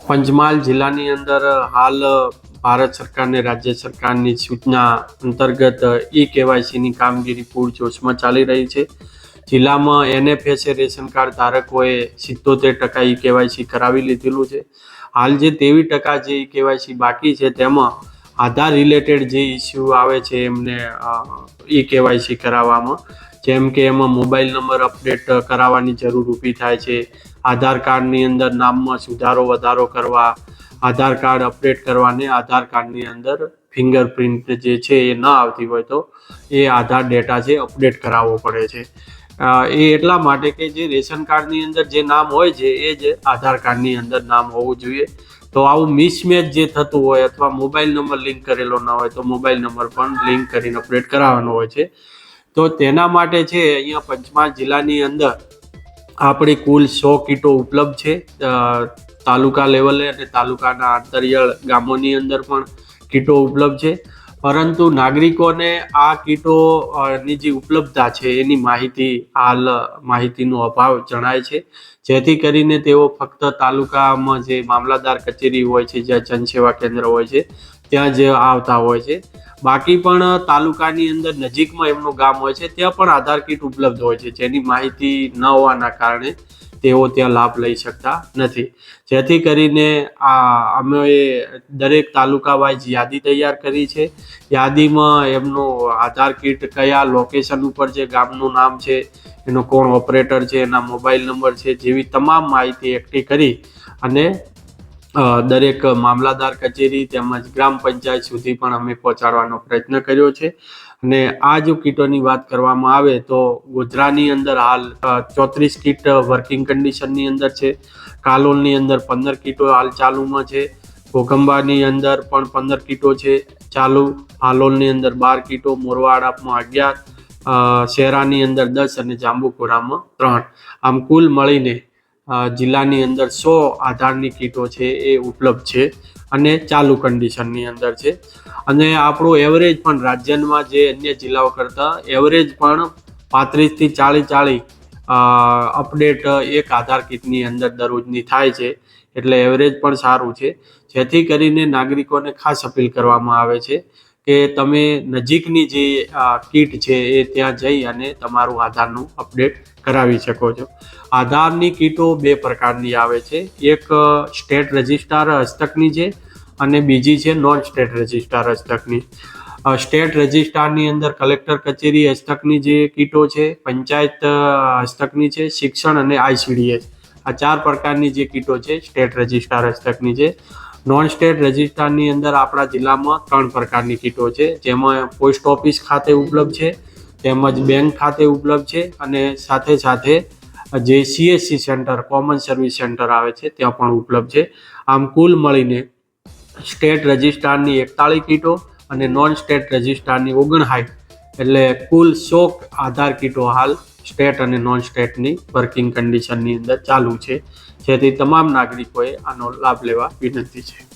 પંચમહાલ જિલ્લાની અંદર હાલ ભારત સરકાર ને રાજ્ય સરકારની સૂચના અંતર્ગત કેવાયસીની કામગીરી પૂરજોશમાં ચાલી રહી છે. જિલ્લામાં NFSA રેશન કાર્ડ ધારકોએ 77% કેવાયસી કરાવી લીધેલું છે. હાલ જે 23% જે કેવાયસી બાકી છે તેમાં આધાર રિલેટેડ જે ઇસ્યુ આવે છે એમને કેવાયસી કરાવવામાં, જેમ કે એમાં મોબાઈલ નંબર અપડેટ કરાવવાની જરૂર ઊભી થાય છે. આધાર કાર્ડની અંદર નામમાં સુધારો વધારો કરવા, આધાર કાર્ડ અપડેટ કરવાને આધાર કાર્ડની અંદર ફિંગરપ્રિન્ટ જે છે એ ન આવતી હોય તો એ આધાર ડેટા છે અપડેટ કરાવવો પડે છે. એ એટલા માટે કે જે રેશન કાર્ડની અંદર જે નામ હોય છે એ જ આધાર કાર્ડની અંદર નામ હોવું જોઈએ. તો આવું મિસમેચ જે થતું હોય અથવા મોબાઈલ નંબર લિંક કરેલો ન હોય તો મોબાઈલ નંબર પણ લિંક કરીને અપડેટ કરાવવાનો હોય છે. તો તેના માટે છે અહીંયા પંચમહાલ જિલ્લાની અંદર આપણી કુલ 100 કીટો ઉપલબ્ધ છે. તાલુકા લેવલે અને તાલુકાના આંતરિયાળ ગામોની અંદર પણ કીટો ઉપલબ્ધ છે. પરંતુ નાગરિકોને આ કીટોની જે ઉપલબ્ધતા છે એની માહિતીનો અભાવ જણાય છે. જેથી કરીને તેઓ ફક્ત તાલુકામાં જે મામલતદાર કચેરી હોય છે, જ્યાં જનસેવા કેન્દ્ર હોય છે ત્યાં જ આવતા હોય છે. બાકી પણ તાલુકાની અંદર નજીકમાં એમનું ગામ હોય છે ત્યાં પણ આધાર કીટ ઉપલબ્ધ હોય છે, જેની માહિતી ન હોવાના કારણે તેઓ ત્યાં લાભ લઈ શકતા નથી. જેથી કરીને અમે દરેક તાલુકા વાઇઝ યાદી તૈયાર કરી છે. યાદીમાં એમનું આધાર કીટ કયા લોકેશન ઉપર છે, ગામનું નામ છે, એનો કોણ ઓપરેટર છે, એના મોબાઈલ નંબર છે, જેવી તમામ માહિતી એકઠી કરી અને દરેક મામલતદાર કચેરી તેમજ ગ્રામ પંચાયત સુધી પણ અમે પહોંચાડવાનો પ્રયત્ન કર્યો છે. અને આ જો કીટોની વાત કરવામાં આવે તો ગોધરાની અંદર હાલ 34 કીટ વર્કિંગ કન્ડિશનની અંદર છે. કાલોલની અંદર 15 કીટો હાલ ચાલુમાં છે. ઘોઘંબાની અંદર પણ 15 કીટો છે ચાલુ. હાલોલની અંદર 12 કીટો, મોરવાડામાં 11, શહેરાની અંદર 10 અને જાંબુપુરામાં 3. આમ કુલ મળીને જિલ્લાની અંદર 100 આધારની કીટો છે એ ઉપલબ્ધ છે અને ચાલુ કન્ડિશનની અંદર છે. અને આપણું એવરેજ પણ રાજ્યમાં જે અન્ય જિલ્લાઓ કરતાં એવરેજ પણ 35 થી 40 અપડેટ એક આધાર કીટની અંદર દરરોજની થાય છે. એટલે એવરેજ પણ સારું છે. જેથી કરીને નાગરિકોને ખાસ અપીલ કરવામાં આવે છે કે તમે નજીકની જે કીટ છે એ ત્યાં જઈ અને તમારું આધારનું અપડેટ કરાવી શકો છો. આધારની કીટો 2 પ્રકારની આવે છે. એક સ્ટેટ રજિસ્ટ્રાર હસ્તકની છે અને બીજી છે નોન સ્ટેટ રજિસ્ટ્રાર હસ્તકની. સ્ટેટ રજિસ્ટ્રારની અંદર કલેક્ટર કચેરી હસ્તકની જે કીટો છે, પંચાયત હસ્તકની છે, શિક્ષણ અને ICDS આ 4 પ્રકારની જે કીટો છે સ્ટેટ રજિસ્ટ્રાર હસ્તકની છે. નોન સ્ટેટ રજિસ્ટ્રારની અંદર આપણા જિલ્લામાં 3 પ્રકારની કીટો છે, જેમાં પોસ્ટ ઓફિસ ખાતે ઉપલબ્ધ છે, તેમજ બેંક ખાતે ઉપલબ્ધ છે અને સાથે જે CSC centre, common service centre આવે છે ત્યાં પણ ઉપલબ્ધ છે. આમ કુલ મળીને સ્ટેટ રજિસ્ટ્રારની 41 કીટો અને નોન સ્ટેટ રજિસ્ટ્રારની 59, એટલે કુલ 100 આધાર કીટો હાલ સ્ટેટ અને નોન સ્ટેટની વર્કિંગ કન્ડિશનની અંદર ચાલુ છે. જેથી તમામ નાગરિકોએ આનો લાભ લેવા વિનંતી છે.